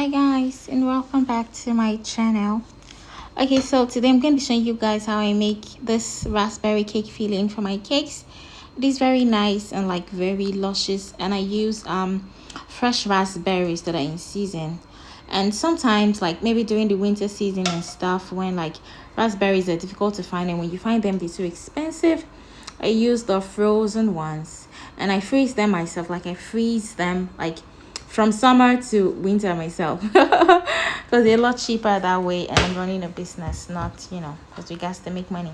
Hi guys, and welcome back to my channel. Okay, so today I'm going to be showing you guys how I make this raspberry cake filling for my cakes. It is very nice and like very luscious, and I use fresh raspberries that are in season. And sometimes like maybe during the winter season and stuff, when like raspberries are difficult to find, and when you find them they're too expensive, I use the frozen ones, and I freeze them myself. Like I freeze them like from summer to winter myself because they're a lot cheaper that way, and I'm running a business, not because we got to make money.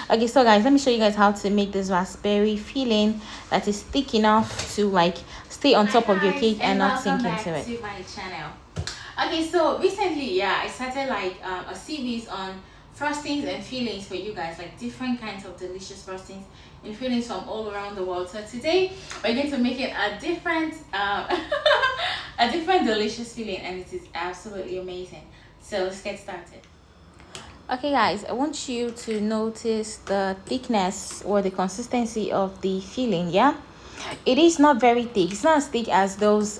Okay, so guys, let me show you guys how to make this raspberry filling that is thick enough to like stay on top of your cake and not sink into it. To my channel. Okay, so recently, I started like a series on frostings and fillings for you guys, like different kinds of delicious frostings and fillings from all around the world. So today we're going to make it a different a different delicious filling, and it is absolutely amazing. So let's get started. Okay guys, I want you to notice the thickness or the consistency of the filling. It is not very thick. It's not as thick as those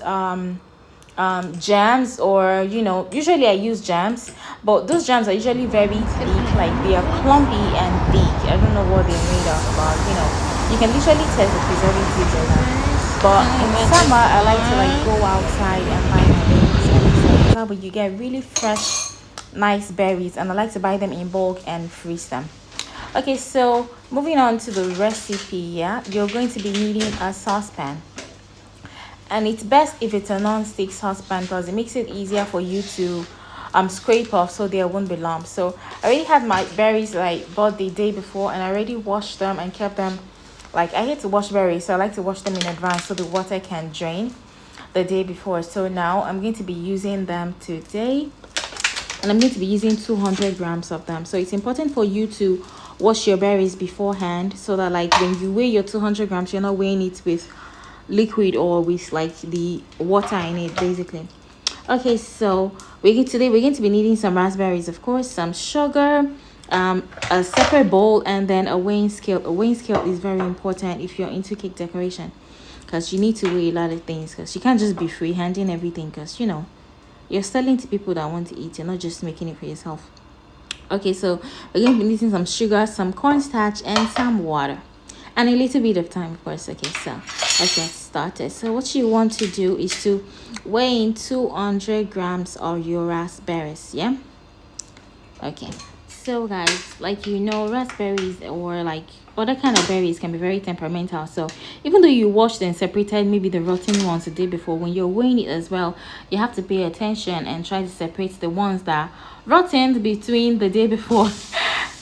jams, or usually I use jams, but those jams are usually very thick, like they are clumpy and thick. I don't know what they're made of, but you can literally test the preservatives in them. But in summer I like to like go outside and buy my berries, and but you get really fresh nice berries, and I like to buy them in bulk and freeze them. Okay, so moving on to the recipe. You're going to be needing a saucepan, and it's best if it's a non-stick saucepan because it makes it easier for you to scrape off so there won't be lumps. So I already had my berries like bought the day before, and I already washed them and kept them. Like I hate to wash berries, so I like to wash them in advance so the water can drain the day before. So now I'm going to be using them today, and I'm going to be using 200 grams of them. So it's important for you to wash your berries beforehand so that like when you weigh your 200 grams, you're not weighing it with liquid or with like the water in it basically. Okay, so today we're going to be needing some raspberries, of course, some sugar, a separate bowl, and then a weighing scale. A weighing scale is very important if you're into cake decoration, because you need to weigh a lot of things, because you can't just be free handing everything, because you're selling to people that want to eat. You're not just making it for yourself. Okay, so we're going to be needing some sugar, some cornstarch, and some water, and a little bit of time, of course. Okay, so let's get started. So what you want to do is to weigh in 200 grams of your raspberries. Okay, so guys, like raspberries or like other kind of berries can be very temperamental. So even though you washed and separated maybe the rotten ones the day before, when you're weighing it as well, you have to pay attention and try to separate the ones that rotten between the day before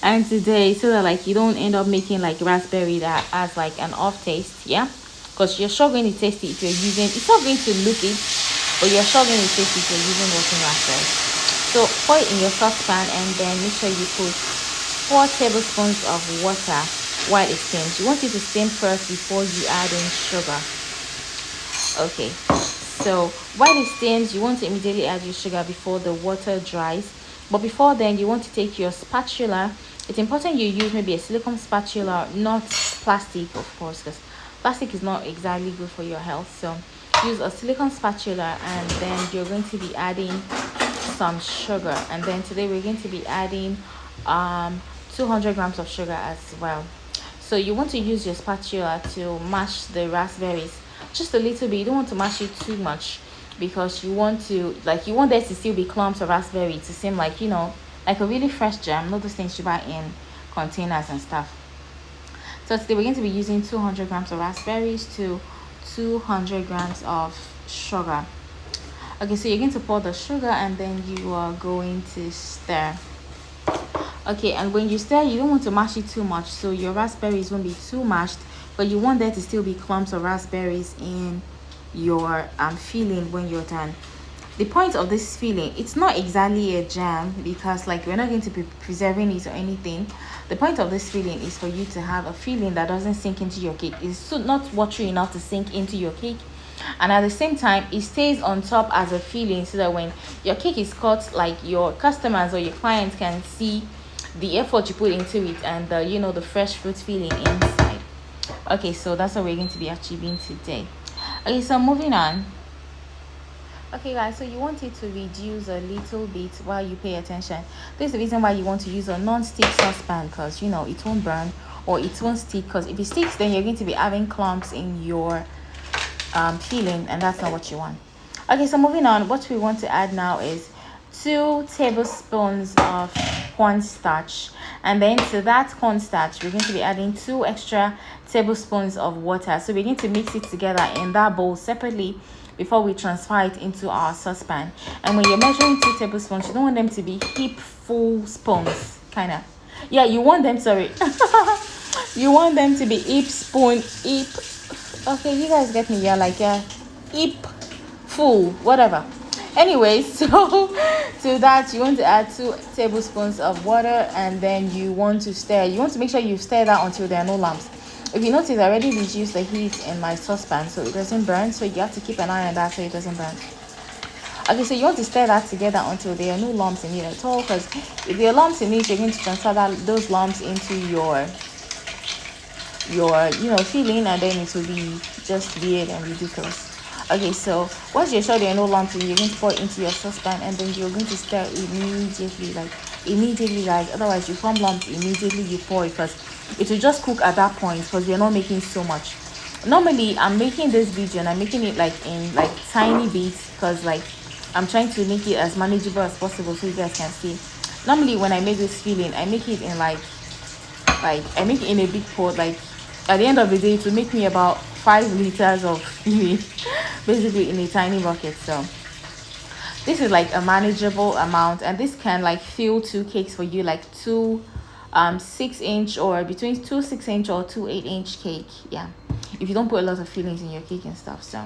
and today, so that like you don't end up making like raspberry that has like an off taste. Because you're sure going to taste it if you're using, it's not going to look it, but you're sure going to taste it if you're using rotten raspberry. So pour it in your saucepan, and then make sure you put 4 tablespoons of water while it steams. You want it to steam first before you add in sugar. Okay, so while it steams, you want to immediately add your sugar before the water dries. But before then, you want to take your spatula. It's important you use maybe a silicone spatula, not plastic, of course, because plastic is not exactly good for your health. So use a silicone spatula, and then you're going to be adding some sugar. And then today we're going to be adding 200 grams of sugar as well. So you want to use your spatula to mash the raspberries just a little bit. You don't want to mash it too much, because you want there to still be clumps of raspberry to seem like like a really fresh jam, not those things you buy in containers and stuff. So today we're going to be using 200 grams of raspberries to 200 grams of sugar. Okay, so you're going to pour the sugar, and then you are going to stir. Okay, and when you stir, you don't want to mash it too much, so your raspberries won't be too mashed, but you want there to still be clumps of raspberries in your filling when you're done. The point of this filling, it's not exactly a jam, because like we're not going to be preserving it or anything. The point of this filling is for you to have a filling that doesn't sink into your cake. It's not watery enough to sink into your cake, and at the same time it stays on top as a filling, so that when your cake is cut, like your customers or your clients can see the effort you put into it, and the fresh fruit filling inside. Okay, so that's what we're going to be achieving today. Okay, so moving on. Okay guys, so you want it to reduce a little bit while you pay attention. This is the reason why you want to use a non-stick saucepan, because you know it won't burn or it won't stick, because if it sticks then you're going to be having clumps in your filling, and that's not what you want. Okay, so moving on, what we want to add now is 2 tablespoons of cornstarch, and then to that cornstarch we're going to be adding 2 extra tablespoons of water. So we're going to mix it together in that bowl separately before we transfer it into our saucepan. And when you're measuring 2 tablespoons, you don't want them to be heap full spoons, kind of. Yeah, you want them, sorry. You want them to be heap spoon, heap. Okay, you guys get me. Yeah, like heap full, whatever. Anyways, so to that you want to add 2 tablespoons of water, and then you want to stir. You want to make sure you stir that until there are no lumps. If you notice, I already reduced the heat in my saucepan so it doesn't burn, so you have to keep an eye on that so it doesn't burn. Okay, so you want to stir that together until there are no lumps in it at all, because if there are lumps in it, you're going to transfer those lumps into your filling, and then it will be just weird and ridiculous. Okay, so once you're sure there are no lumps, you're going to pour it into your saucepan, and then you're going to stir immediately, guys. Otherwise you form lumps immediately you pour it, because it will just cook at that point, because you're not making so much. Normally I'm making this video and I'm making it like in like tiny bits, because like I'm trying to make it as manageable as possible so you guys can see. Normally when I make this filling, I make it in like I make it in a big pot. Like at the end of the day it will make me about 5 liters of filling basically in a tiny bucket. So this is like a manageable amount, and this can like fill 2 cakes for you, like 2 6-inch, or between 2 6-inch or 2 8-inch cake. Yeah, if you don't put a lot of fillings in your cake and stuff. So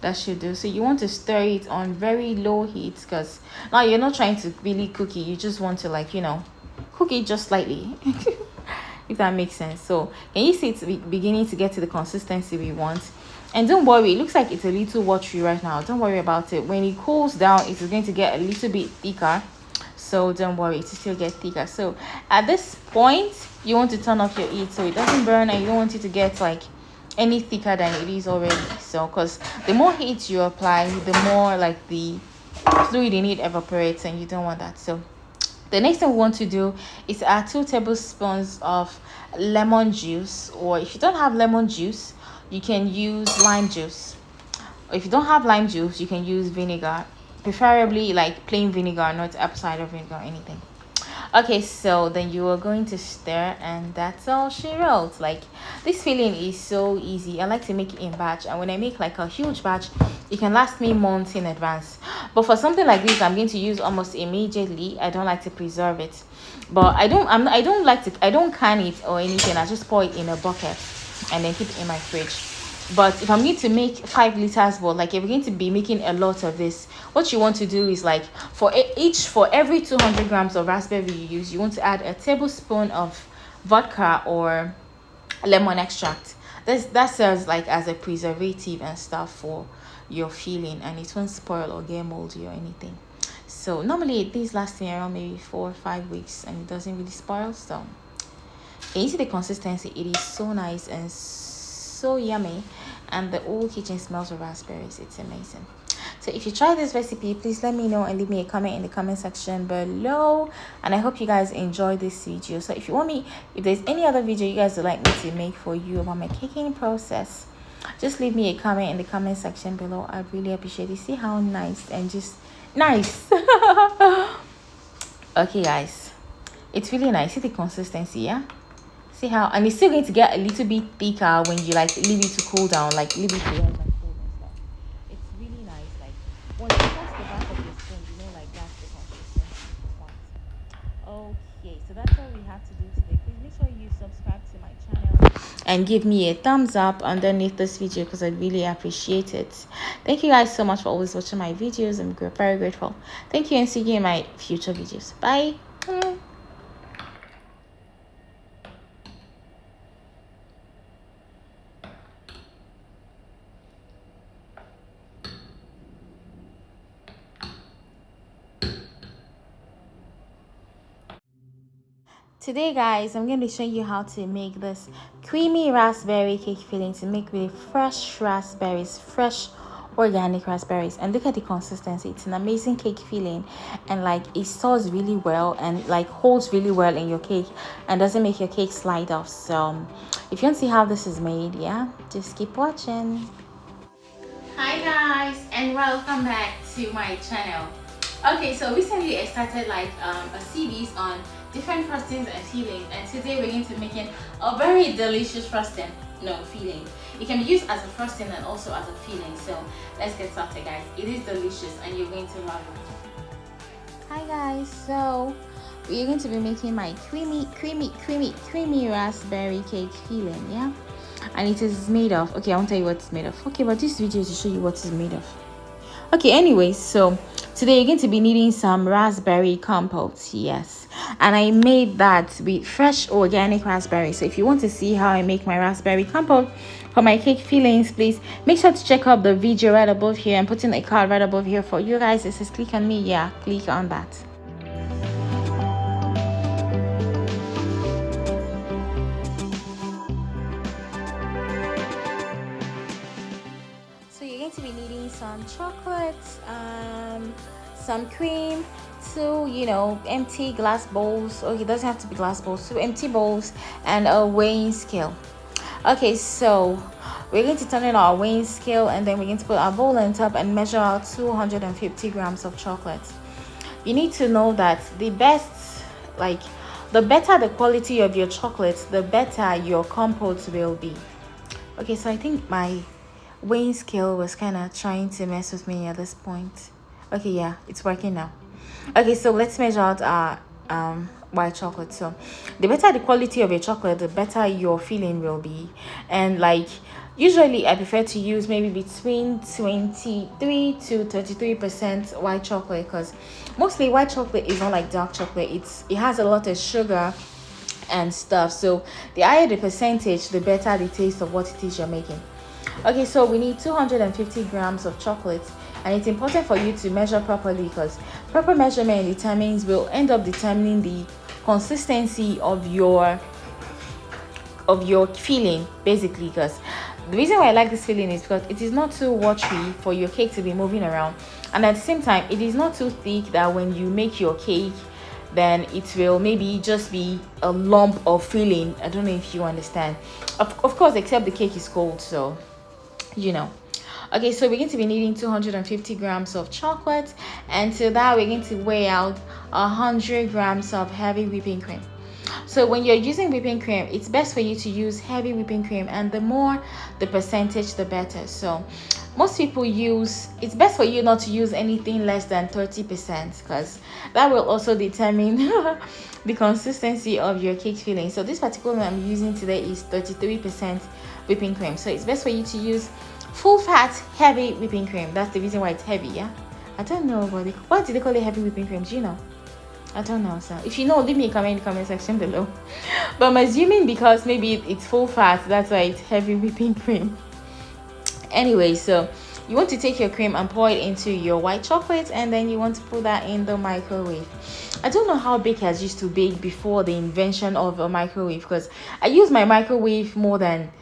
that should do. So you want to stir it on very low heat, because now you're not trying to really cook it, you just want to like cook it just slightly. If that makes sense. So can you see it's beginning to get to the consistency we want? And don't worry, it looks like it's a little watery right now. Don't worry about it. When it cools down, it is going to get a little bit thicker, so don't worry, it will still get thicker. So at this point you want to turn off your heat so it doesn't burn, and you don't want it to get like any thicker than it is already. So because the more heat you apply, the more like the fluid in it evaporates, and you don't want that. So the next thing we want to do is add 2 tablespoons of lemon juice, or if you don't have lemon juice you can use lime juice. Or if you don't have lime juice you can use vinegar, preferably like plain vinegar, not apple cider vinegar or anything. Okay, so then you are going to stir, and that's all she wrote. Like, this filling is so easy. I like to make it in batch, and when I make like a huge batch it can last me months in advance. But for something like this I'm going to use almost immediately. I don't like to preserve it, but I don't can it or anything. I just pour it in a bucket and then keep it in my fridge. But if I'm going to make 5 liters, but like if we're going to be making a lot of this, what you want to do is like for every 200 grams of raspberry you use, you want to add a tablespoon of vodka or lemon extract. That serves like as a preservative and stuff for your filling, and it won't spoil or get moldy or anything. So normally these last me around maybe 4 or 5 weeks, and it doesn't really spoil. So can you see the consistency? It is so nice and so yummy, and the whole kitchen smells of raspberries. It's amazing. So if you try this recipe, please let me know and leave me a comment in the comment section below, and I hope you guys enjoy this video. So if there's any other video you guys would like me to make for you about my caking process, just leave me a comment in the comment section below. I'd really appreciate it. See how nice and just nice. Okay guys, it's really nice. See the consistency? Yeah, see how, and it's still going to get a little bit thicker when you like leave it to cool down, like leave it to rise and cool and stuff. It's really nice. Like when you press the back of your spoon, like that's the consistency you want. Okay, so that's all we have to do today. Please make sure you subscribe to my channel and give me a thumbs up underneath this video, because I'd really appreciate it. Thank you guys so much for always watching my videos. I'm very grateful. Thank you, and see you in my future videos. Bye. Today guys, I'm going to show you how to make this creamy raspberry cake filling to make with fresh raspberries, fresh organic raspberries, and look at the consistency. It's an amazing cake filling, and like it stores really well and like holds really well in your cake and doesn't make your cake slide off. So if you want to see how this is made, yeah, just keep watching. Hi guys, and welcome back to my channel. Okay, so recently I started like a series on different frostings and fillings, and today we're going to be making a very delicious frosting, no filling. It can be used as a frosting and also as a filling. So let's get started, guys. It is delicious and you're going to love it. Hi guys, so we're going to be making my creamy raspberry cake filling, yeah, and it is made of, okay, I won't tell you what it's made of, okay, but this video is to show you what it's made of. Okay, anyways, so today you're going to be needing some raspberry compote, yes, and I made that with fresh organic raspberries. So if you want to see how I make my raspberry compote for my cake fillings, please make sure to check out the video right above here and put in a card right above here for you guys. It says click on me, yeah, click on that. So you're going to be needing some chocolate, some cream, two, empty glass bowls. Okay, it doesn't have to be glass bowls, 2 empty bowls, and a weighing scale. Okay, so we're going to turn on our weighing scale, and then we're going to put our bowl on top and measure out 250 grams of chocolate. You need to know that the better the quality of your chocolate, the better your compote will be. Okay, so I think my weighing scale was kind of trying to mess with me at this point. Okay, yeah, it's working now. Okay, so let's measure out our white chocolate. So the better the quality of your chocolate, the better your filling will be. And like usually I prefer to use maybe between 23 to 33% white chocolate, because mostly white chocolate is not like dark chocolate. It has a lot of sugar and stuff, so the higher the percentage, the better the taste of what it is you're making. Okay, so we need 250 grams of chocolate, and it's important for you to measure properly, because proper measurement will end up determining the consistency of your filling, basically. Because the reason why I like this filling is because it is not too watery for your cake to be moving around, and at the same time it is not too thick that when you make your cake then it will maybe just be a lump of filling. I don't know if you understand, of course, except the cake is cold, so okay, so we're going to be needing 250 grams of chocolate, and to that we're going to weigh out 100 grams of heavy whipping cream. So when you're using whipping cream, it's best for you to use heavy whipping cream, and the more the percentage, the better. So most people it's best for you not to use anything less than 30%, because that will also determine the consistency of your cake filling. So this particular one I'm using today is 33% whipping cream. So it's best for you to use full fat heavy whipping cream. That's the reason why it's heavy, yeah. I don't know why do they call it heavy whipping cream, do you know? I don't know. So if you know, leave me a comment in the comment section below. But I'm assuming because maybe it's full fat, that's why it's heavy whipping cream. Anyway, so you want to take your cream and pour it into your white chocolate, and then you want to put that in the microwave. I don't know how bakers used to bake before the invention of a microwave, because I use my microwave more than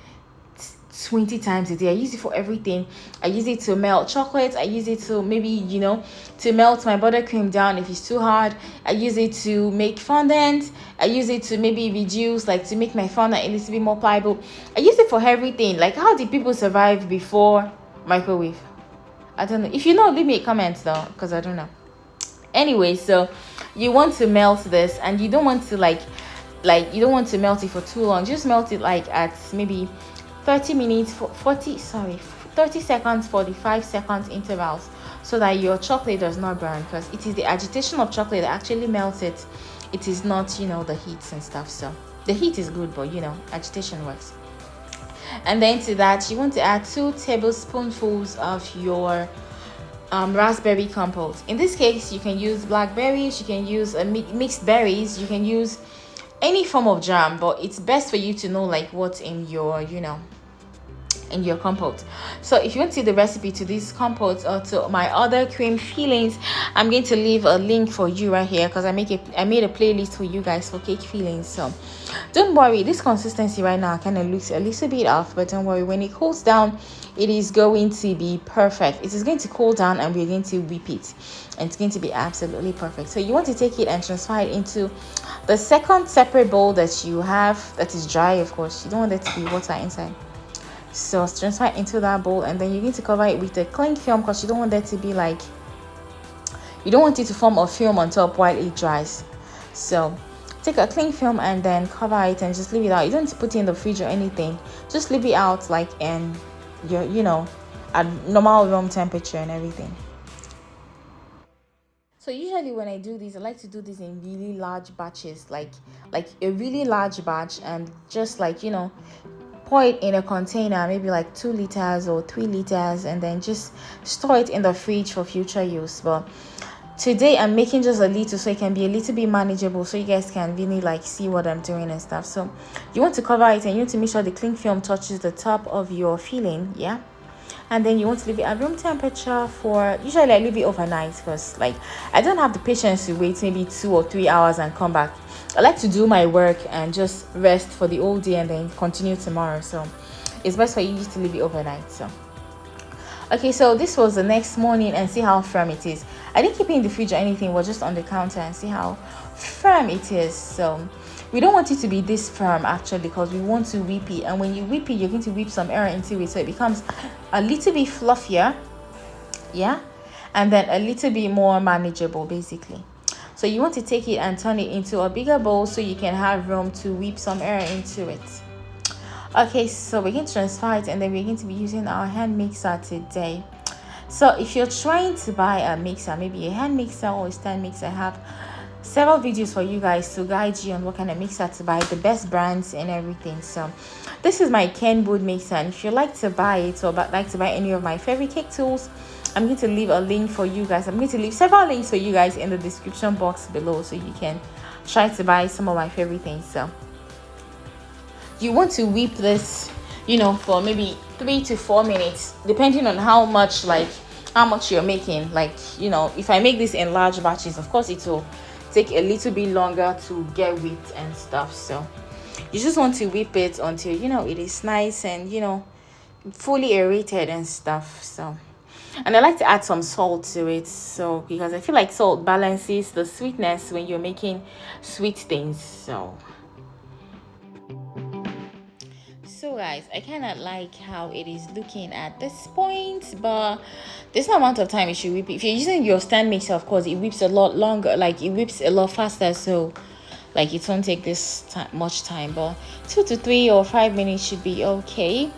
20 times a day. I use it for everything. I use it to melt chocolate. I use it to maybe to melt my buttercream down if it's too hard. I use it to make fondant. I use it to maybe reduce, like to make my fondant a little bit more pliable. I use it for everything. Like, how did people survive before microwave? I don't know. If you know, leave me a comment though, because I don't know. Anyway, so you want to melt this, and you don't want to like you don't want to melt it for too long. Just melt it like at maybe 30 minutes, 30 seconds, 45 seconds intervals, so that your chocolate does not burn, because it is the agitation of chocolate that actually melts it. It is not the heat and stuff. So the heat is good, but agitation works. And then to that you want to add 2 tablespoonfuls of your raspberry compote. In this case, you can use blackberries, you can use mixed berries, you can use any form of jam, but it's best for you to know like what's in your in your compote. So if you want to see the recipe to this compote or to my other cream fillings, I'm going to leave a link for you right here, because I made a playlist for you guys for cake fillings. So don't worry, this consistency right now kind of looks a little bit off, but don't worry, when it cools down, it is going to be perfect. It is going to cool down and we're going to whip it, and it's going to be absolutely perfect. So you want to take it and transfer it into the second separate bowl that you have that is dry. Of course, you don't want there to be water inside, so transfer it into that bowl, and then you need to cover it with a cling film, because you don't want there to be like, you don't want it to form a film on top while it dries. So take a cling film and then cover it and just leave it out. You don't need to put it in the fridge or anything, just leave it out like in your, you know, at normal room temperature and everything. So usually when I do this, I like to do this in really large batches, like a really large batch, and just like, you know, pour it in a container, maybe like 2 liters or 3 liters, and then just store it in the fridge for future use. But today I'm making just a little, so it can be a little bit manageable, so you guys can really like see what I'm doing and stuff. So you want to cover it, and you want to make sure the cling film touches the top of your filling, yeah. And then you want to leave it at room temperature for, usually I leave it overnight, because like I don't have the patience to wait maybe 2 or 3 hours and come back. I like to do my work and just rest for the whole day and then continue tomorrow. So it's best for you just to leave it overnight. So okay, so this was the next morning, and see how firm it is. I didn't keep it in the fridge or anything, we're just on the counter, and see how firm it is. So we don't want it to be this firm actually, because we want to whip it, and when you whip it, you're going to whip some air into it, so it becomes a little bit fluffier, yeah, and then a little bit more manageable basically. So you want to take it and turn it into a bigger bowl, so you can have room to whip some air into it. Okay, so we're going to transfer it, and then we're going to be using our hand mixer today. So if you're trying to buy a mixer, maybe a hand mixer or a stand mixer, I have several videos for you guys to guide you on what kind of mixer to buy, the best brands and everything. So this is my Kenwood mixer, and if you like to buy it or like to buy any of my favorite cake tools, I'm going to leave a link for you guys. I'm going to leave several links for you guys in the description box below, so you can try to buy some of my favorite things. So you want to whip this, you know, for maybe 3 to 4 minutes, depending on how much you're making. Like, you know, if I make this in large batches, of course it will take a little bit longer to get whipped and stuff. So you just want to whip it until, you know, it is nice and, you know, fully aerated and stuff. So, and I like to add some salt to it, so because I feel like salt balances the sweetness when you're making sweet things. So guys, I kind of like how it is looking at this point, but there's no amount of time you should whip it. If you're using your stand mixer, of course it whips a lot longer, like it whips a lot faster, so like it won't take this much time, but 2 to 3 or 5 minutes should be okay.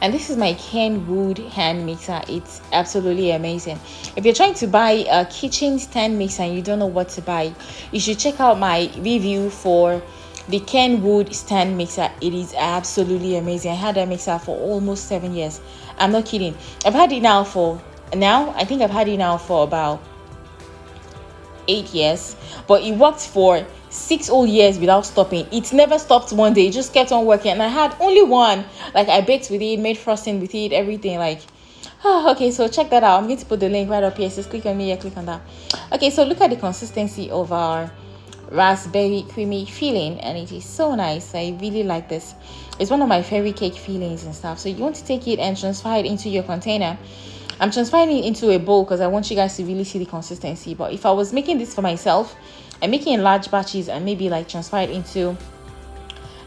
And this is my Kenwood hand mixer. It's absolutely amazing. If you're trying to buy a kitchen stand mixer and you don't know what to buy, you should check out my review for the Kenwood stand mixer. It is absolutely amazing. I had that mixer for almost 7 years. I'm not kidding. I've had it now for about 8 years, but it worked for 6 whole years without stopping. It never stopped one day. It just kept on working, and I had only one. Like, I baked with it, made frosting with it, everything. Like, okay, so check that out. I'm going to put the link right up here. So click on me, click on that. Okay, so look at the consistency of our raspberry creamy filling, and it is so nice. I really like this. It's one of my favorite cake fillings and stuff. So you want to take it and transfer it into your container. I'm transferring it into a bowl because I want you guys to really see the consistency. But if I was making this for myself, I'm making in large batches and maybe like transfer it into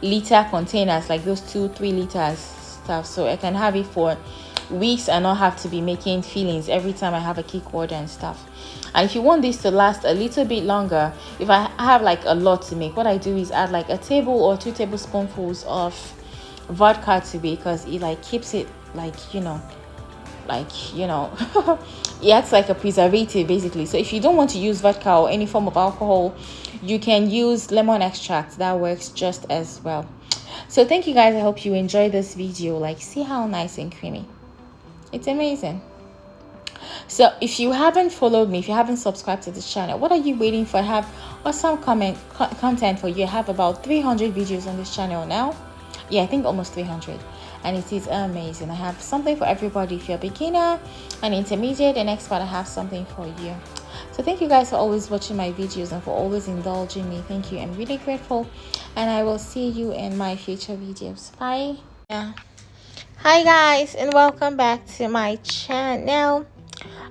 liter containers, like those 2-3 liters stuff, so I can have it for weeks and not have to be making fillings every time I have a cake order and stuff. And if you want this to last a little bit longer, if I have like a lot to make, what I do is add like a table or 2 tablespoonfuls of vodka to it, because it like keeps it like, you know, it acts like a preservative basically. So if you don't want to use vodka or any form of alcohol, you can use lemon extract. That works just as well. So thank you guys. I hope you enjoyed this video. Like, see how nice and creamy. It's amazing. So if you haven't followed me, if you haven't subscribed to this channel, what are you waiting for? I have awesome content for you. I have about 300 videos on this channel now. Yeah, I think almost 300. and it is amazing. I have something for everybody. If you're a beginner, an intermediate, an expert, I have something for you. So thank you guys for always watching my videos and for always indulging me. Thank you. I'm really grateful, and I will see you in my future videos. Bye. Yeah. Hi guys, and welcome back to my channel.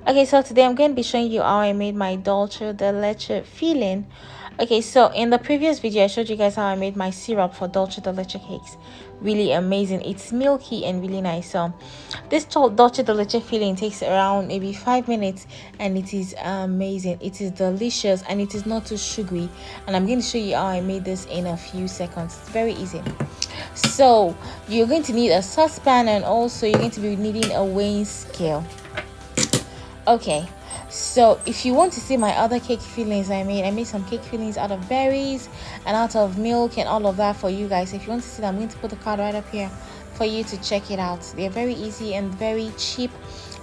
Okay, so today I'm going to be showing you how I made my dulce de leche filling. Okay, so in the previous video I showed you guys how I made my syrup for dulce de leche cakes. Really amazing. It's milky and really nice. So this dulce de leche filling takes around maybe 5 minutes, and it is amazing. It is delicious and it is not too sugary, and I'm going to show you how I made this in a few seconds. It's very easy. So you're going to need a saucepan, and also you're going to be needing a weighing scale. Okay, so if you want to see my other cake fillings I made some cake fillings out of berries and out of milk and all of that for you guys. If you want to see that, I'm going to put the card right up here for you to check it out. They're very easy and very cheap,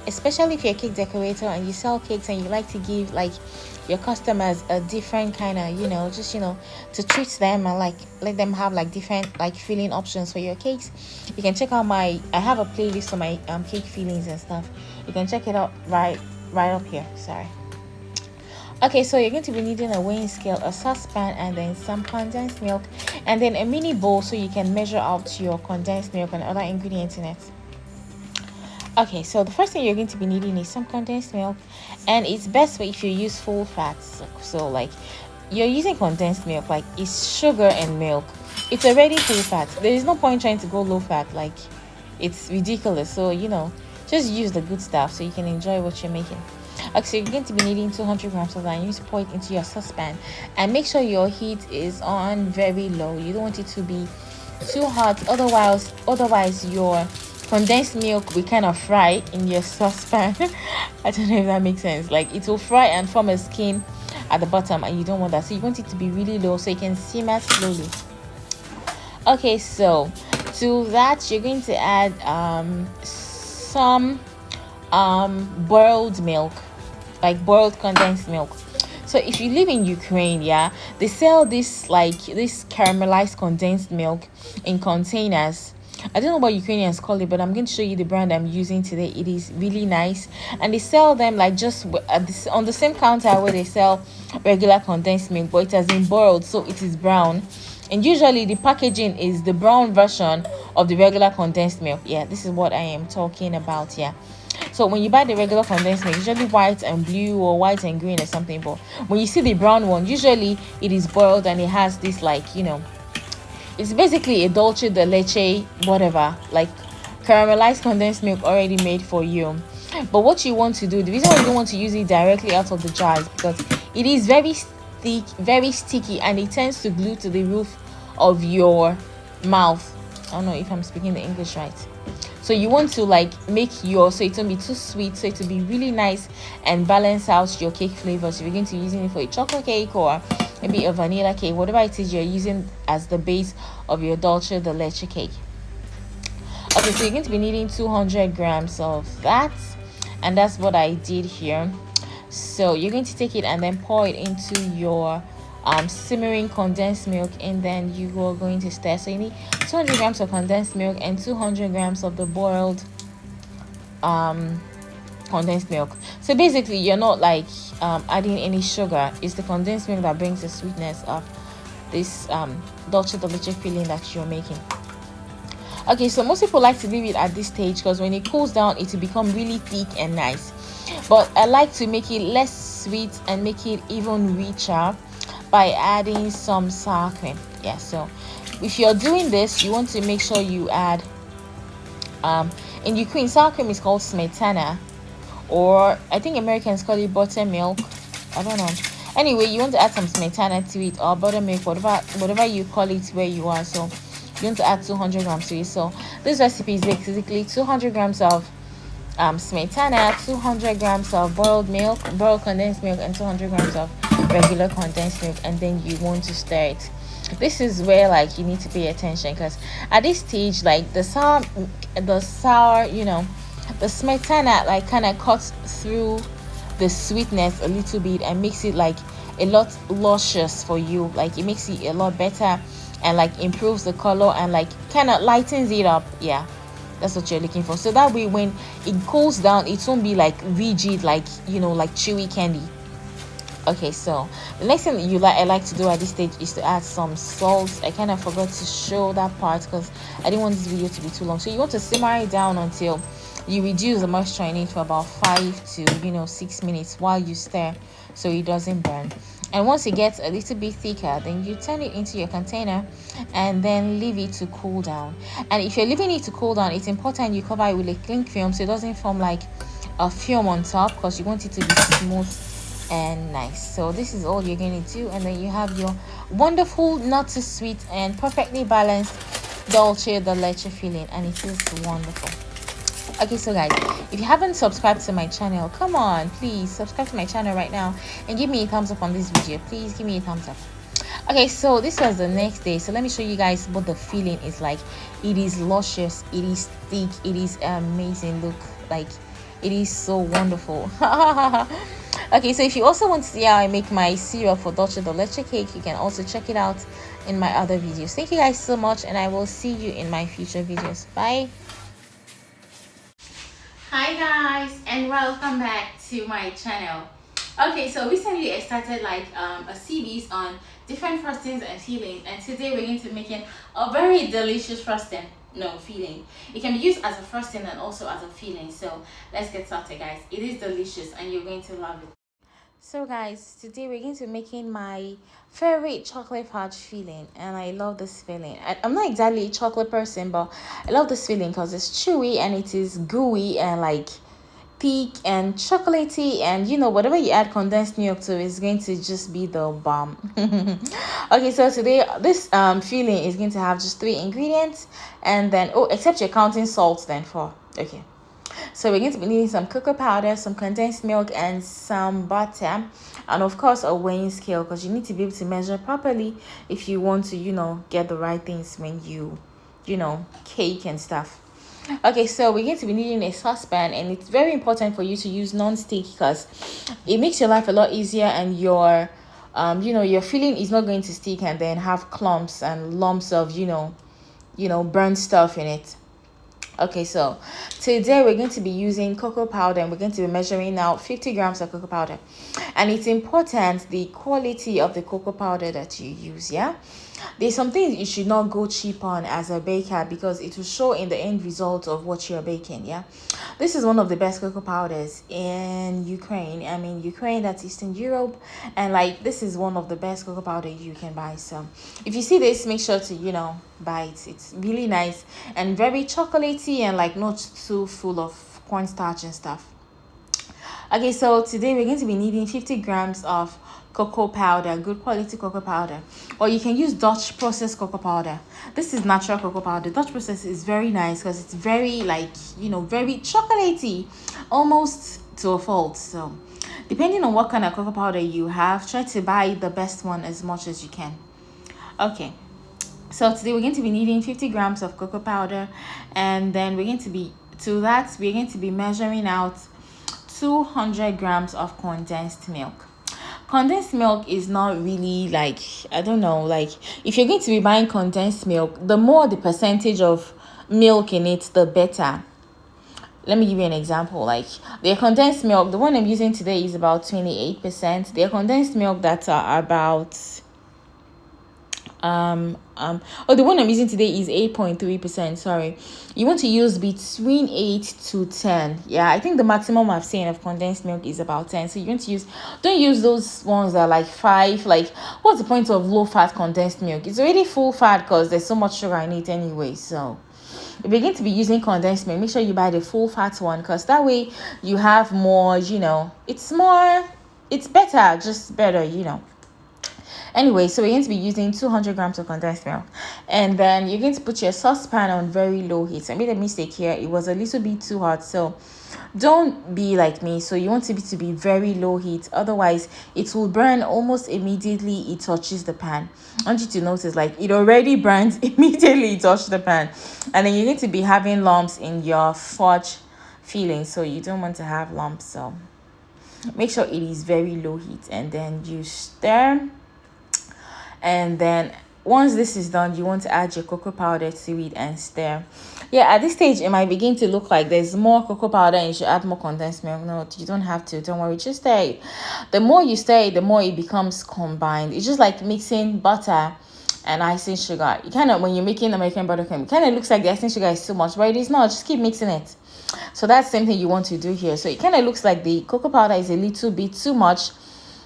especially if you're a cake decorator and you sell cakes and you like to give like your customers a different kind of, just to treat them and like let them have like different like filling options for your cakes. You can check out I have a playlist for my cake fillings and stuff. You can check it out right up here. Sorry. Okay, so you're going to be needing a weighing scale, a saucepan, and then some condensed milk, and then a mini bowl so you can measure out your condensed milk and other ingredients in it. Okay, so the first thing you're going to be needing is some condensed milk, and it's best if you use full fats. So like you're using condensed milk, like it's sugar and milk, it's already full fat. There is no point trying to go low fat, like it's ridiculous. So just use the good stuff so you can enjoy what you're making. Okay, so you're going to be needing 200 grams of that, and you need to pour it into your saucepan, and make sure your heat is on very low. You don't want it to be too hot, otherwise your condensed milk will kind of fry in your saucepan. I don't know if that makes sense. Like it will fry and form a skin at the bottom, and you don't want that. So you want it to be really low so you can simmer slowly. Okay, so to that you're going to add some boiled milk, like boiled condensed milk. So if you live in Ukraine, they sell this caramelized condensed milk in containers. I don't know what Ukrainians call it, but I'm going to show you the brand I'm using today. It is really nice, and they sell them like just on the same counter where they sell regular condensed milk, but it has been boiled, so it is brown. And usually the packaging is the brown version of the regular condensed milk. Yeah, this is what I am talking about. Yeah, so when you buy the regular condensed milk, usually white and blue or white and green or something, but when you see the brown one, usually it is boiled and it has this it's basically a dulce de leche, whatever, like caramelized condensed milk already made for you. But what you want to do, the reason why you don't want to use it directly out of the jar is because it is very thick, very sticky, and it tends to glue to the roof of your mouth. I don't know if I'm speaking the English right. So you want to make so it won't be too sweet, so it will be really nice and balance out your cake flavors. If you're going to be using it for a chocolate cake or maybe a vanilla cake, whatever it is you're using as the base of your dulce de leche cake. Okay, so you're going to be needing 200 grams of that, and that's what I did here. So you're going to take it and then pour it into your simmering condensed milk, and then you are going to stir. So you need 200 grams of condensed milk and 200 grams of the boiled condensed milk. So basically you're not adding any sugar. It's the condensed milk that brings the sweetness of this dulce de leche filling that you're making. Okay, so most people like to leave it at this stage because when it cools down it will become really thick and nice, but I like to make it less sweet and make it even richer by adding some sour cream. Yeah, so if you're doing this, you want to make sure you add in Ukraine sour cream is called smetana, or I think Americans call it buttermilk. I don't know. Anyway, you want to add some smetana to it, or buttermilk, whatever you call it where you are. So you want to add 200 grams to it. So this recipe is basically 200 grams of smetana, 200 grams of boiled condensed milk, and 200 grams of regular condensed milk, and then you want to stir it. This is where you need to pay attention, because at this stage the sour the smetana kind of cuts through the sweetness a little bit and makes it a lot luscious for you. It makes it a lot better and improves the color and kind of lightens it up. Yeah, That's what you're looking for. So that way when it cools down, it won't be like rigid, like, you know, like chewy candy. Okay, so the next thing I like to do at this stage is to add some salt. I kind of forgot to show that part because I didn't want this video to be too long. So you want to simmer it down until you reduce the moisture in it for about 5 to 6 minutes while you stir, so it doesn't burn. And once it gets a little bit thicker, then you turn it into your container and then leave it to cool down. And if you're leaving it to cool down, it's important you cover it with a cling film so it doesn't form like a film on top, because you want it to be smooth and nice. So this is all you're going to do, and then you have your wonderful, not too sweet and perfectly balanced Dulce the leche filling, and it is wonderful. Okay, so guys, if you haven't subscribed to my channel, come on, please subscribe to my channel right now and give me a thumbs up on this video. Please give me a thumbs up. Okay, so this was the next day, so let me show you guys what the filling is like. It is luscious, it is thick, it is amazing. Look, like, it is so wonderful. Okay, so if you also want to see how I make my syrup for Dulce the leche cake, you can also check it out in my other videos. Thank you guys so much, and I will see you in my future videos. Bye. Hi guys, and welcome back to my channel. Okay, so recently I started like a series on different frostings and fillings, and today we're going to be making a very delicious filling. It can be used as a frosting and also as a filling. So let's get started, guys. It is delicious and you're going to love it. So guys, today we're going to be making my favorite chocolate fudge filling, and I love this filling. I'm not exactly a chocolate person, but I love this filling because it's chewy and it is gooey and like thick and chocolatey, and whatever you add condensed milk to is going to just be the bomb. Okay, so today this filling is going to have just 3 ingredients, and then except you're counting salt, then 4. Okay, so we're going to be needing some cocoa powder, some condensed milk, and some butter, and of course a weighing scale, because you need to be able to measure properly if you want to get the right things when you cake and stuff. Okay, so we're going to be needing a saucepan, and it's very important for you to use non-stick because it makes your life a lot easier, and your your filling is not going to stick and then have clumps and lumps of burnt stuff in it. Okay, so today we're going to be using cocoa powder, and we're going to be measuring out 50 grams of cocoa powder. And it's important the quality of the cocoa powder that you use. Yeah, there's some things you should not go cheap on as a baker, because it will show in the end result of what you're baking. Yeah, this is one of the best cocoa powders in Ukraine. I mean, Ukraine, that's Eastern Europe, and like this is one of the best cocoa powder you can buy. So if you see this, make sure to buy it. It's really nice and very chocolatey and like not too full of cornstarch and stuff. Okay, so today we're going to be needing 50 grams of cocoa powder, good quality cocoa powder, or you can use Dutch processed cocoa powder. This is natural cocoa powder. Dutch process is very nice because it's very very chocolatey, almost to a fault. So depending on what kind of cocoa powder you have, try to buy the best one as much as you can. Okay, so today we're going to be needing 50 grams of cocoa powder, and then we're going to be measuring out 200 grams of condensed milk. Condensed milk is not really like, I don't know, like if you're going to be buying condensed milk, the more the percentage of milk in it, the better. Let me give you an example. Like their condensed milk, the one I'm using today is about 28%. Their condensed milk that are about the one I'm using today is 8.3%. Sorry, you want to use between 8 to 10. Yeah, I think the maximum I've seen of condensed milk is about 10. So you want to don't use those ones that are like 5. Like, what's the point of low fat condensed milk? It's already full fat because there's so much sugar in it anyway. So if you're going to be using condensed milk, make sure you buy the full fat one, because that way you have more, it's better, just better. Anyway, so we're going to be using 200 grams of condensed milk, and then you're going to put your saucepan on very low heat. I made a mistake here. It was a little bit too hot, so don't be like me. So you want it to be very low heat, otherwise it will burn almost immediately it touches the pan. I want you to notice, like, it already burns immediately it touches the pan, and then you're going to be having lumps in your fudge filling, so you don't want to have lumps. So make sure it is very low heat, and then you stir. And then once this is done, you want to add your cocoa powder to it and stir. Yeah, at this stage it might begin to look like there's more cocoa powder and you should add more condensed milk. No, you don't have to. Don't worry, just stir it. The more you stir it, the more it becomes combined. It's just like mixing butter and icing sugar. You kind of, when you're making American buttercream, it kind of looks like the icing sugar is too much, but it is not. Just keep mixing it. So that's the same thing you want to do here. So it kind of looks like the cocoa powder is a little bit too much,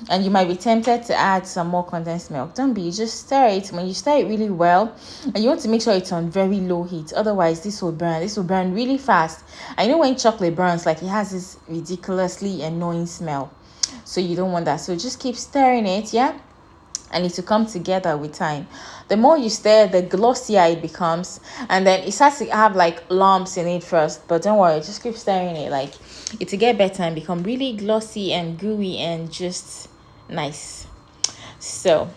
and you might be tempted to add some more condensed milk. Don't be, just stir it. When you stir it really well, and you want to make sure it's on very low heat, otherwise this will burn really fast. I know when chocolate burns, like, it has this ridiculously annoying smell, so you don't want that. So just keep stirring it, yeah, and it will come together with time. The more you stir, the glossier it becomes, and then it starts to have like lumps in it first, but don't worry, just keep stirring it. Like, it will get better and become really glossy and gooey and just nice. So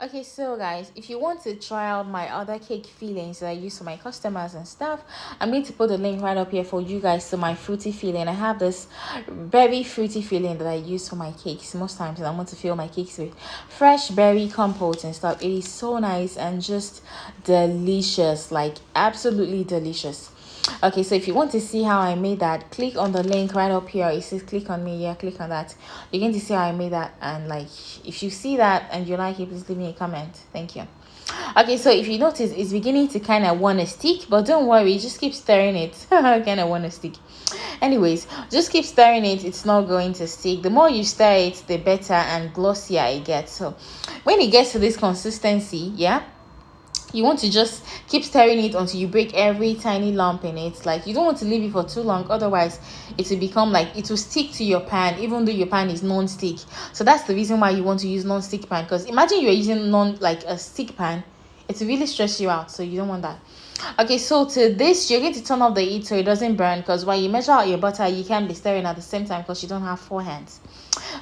okay, so guys, if you want to try out my other cake fillings that I use for my customers and stuff, I'm going to put the link right up here for you guys to my fruity filling. I have this berry fruity filling that I use for my cakes most times, and I want to fill my cakes with fresh berry compote and stuff. It is so nice and just delicious, like absolutely delicious. Okay, so if you want to see how I made that, click on the link right up here. It says click on me. Yeah, click on that. You're going to see how I made that, and like, if you see that and you like it, please leave me a comment. Thank you. Okay, so if you notice, it's beginning to kind of want to stick, but don't worry, just keep stirring it. Kind of want to stick. Anyways, just keep stirring it. It's not going to stick. The more you stir it, the better and glossier it gets. So when it gets to this consistency, yeah, you want to just keep stirring it until you break every tiny lump in it. Like, you don't want to leave it for too long, otherwise it will become like, it will stick to your pan, even though your pan is non-stick. So that's the reason why you want to use non-stick pan, because imagine you're using like a stick pan, it will really stress you out, so you don't want that. Okay, so to this, you're going to turn off the heat so it doesn't burn, because when you measure out your butter, you can't be stirring at the same time because you don't have 4 hands.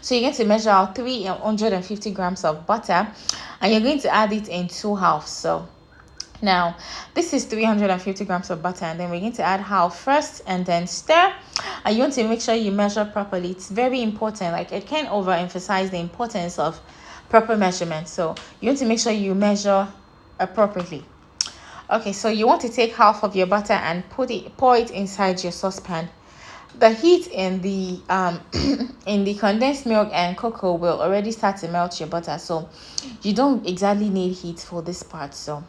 So you're going to measure out 350 grams of butter, and you're going to add it in 2 halves. So now this is 350 grams of butter, and then we're going to add half first and then stir. And you want to make sure you measure properly. It's very important. Like, I can't overemphasize the importance of proper measurement, so you want to make sure you measure appropriately. Okay, so you want to take half of your butter and pour it inside your saucepan. The heat in the in the condensed milk and cocoa will already start to melt your butter, so you don't exactly need heat for this part. So,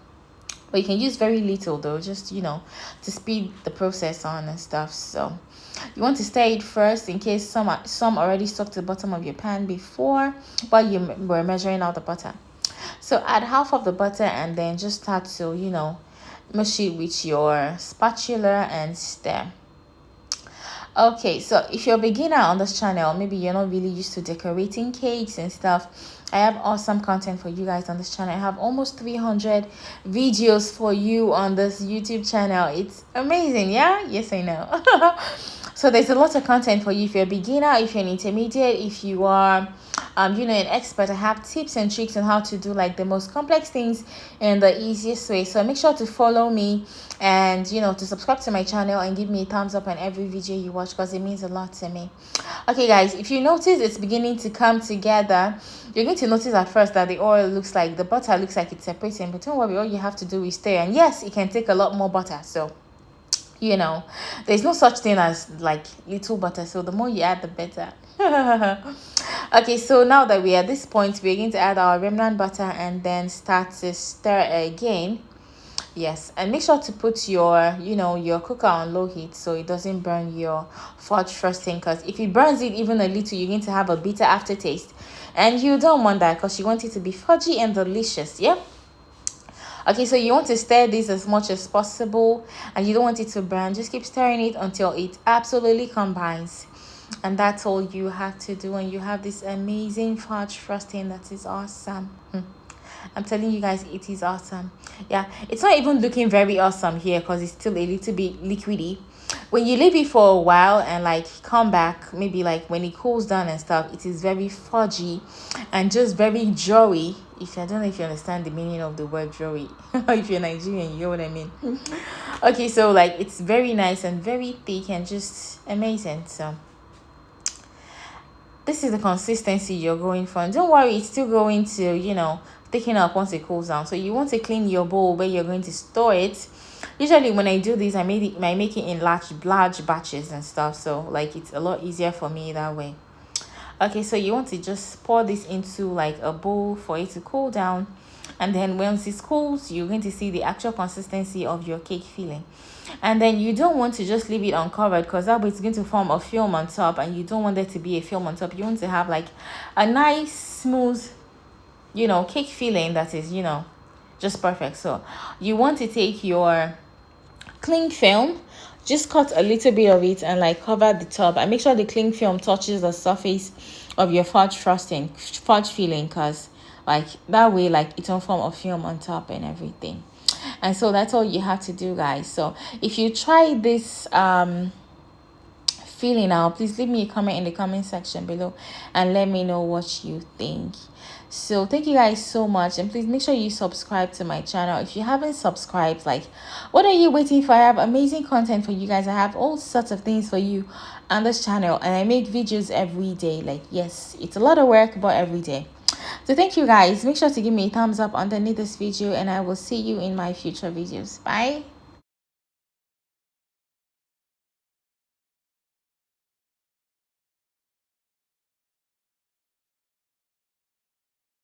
but you can use very little though, just, you know, to speed the process on and stuff. So you want to stir it first in case some already stuck to the bottom of your pan before while you were measuring out the butter. So add half of the butter and then just start to, you know, mush it with your spatula and stir. Okay, so if you're a beginner on this channel, maybe you're not really used to decorating cakes and stuff, I have awesome content for you guys on this channel. I have almost 300 videos for you on this YouTube channel. It's amazing, yeah? Yes, I know. So there's a lot of content for you if you're a beginner, if you're an intermediate, if you are you know, an expert. I have tips and tricks on how to do like the most complex things in the easiest way. So make sure to follow me and, you know, to subscribe to my channel and give me a thumbs up on every video you watch, because it means a lot to me. Okay guys, if you notice it's beginning to come together, you're going to notice at first that the oil looks like, the butter looks like it's separating, but don't worry, all you have to do is stir. And yes, it can take a lot more butter, so, you know, there's no such thing as like little butter, so the more you add, the better. Okay, so now that we're at this point, we're going to add our remnant butter and then start to stir again. Yes, and make sure to put your, you know, your cooker on low heat so it doesn't burn your fudge frosting, because if it burns it even a little, you're going to have a bitter aftertaste, and you don't want that, because you want it to be fudgy and delicious. Yeah. Okay, so you want to stir this as much as possible, and you don't want it to burn. Just keep stirring it until it absolutely combines, and that's all you have to do, and you have this amazing fudge frosting that is awesome. I'm telling you guys, it is awesome. Yeah, it's not even looking very awesome here because it's still a little bit liquidy. When you leave it for a while and like come back, maybe like when it cools down and stuff, it is very fudgy and just very joey. If I don't know if you understand the meaning of the word joey, if you're Nigerian, you know what I mean. Okay, so like it's very nice and very thick and just amazing. So this is the consistency you're going for, and don't worry, it's still going to, you know, taking up once it cools down. So you want to clean your bowl where you're going to store it. Usually when I do this, I make it in large batches and stuff, so like it's a lot easier for me that way. Okay, so you want to just pour this into like a bowl for it to cool down, and then once it cools, you're going to see the actual consistency of your cake filling. And then you don't want to just leave it uncovered, because that way it's going to form a film on top, and you don't want there to be a film on top. You want to have like a nice smooth, you know, cake filling that is, you know, just perfect. So you want to take your cling film, just cut a little bit of it and like cover the top, and make sure the cling film touches the surface of your fudge filling, because like that way like it won't form a film on top and everything. And so that's all you have to do, guys. So if you try this feeling out, please leave me a comment in the comment section below and let me know what you think. So thank you guys so much, and please make sure you subscribe to my channel if you haven't subscribed. Like, what are you waiting for? I have amazing content for you guys. I have all sorts of things for you on this channel, and I make videos every day. Like, yes, it's a lot of work, but every day. So thank you guys. Make sure to give me a thumbs up underneath this video, and I will see you in my future videos. Bye.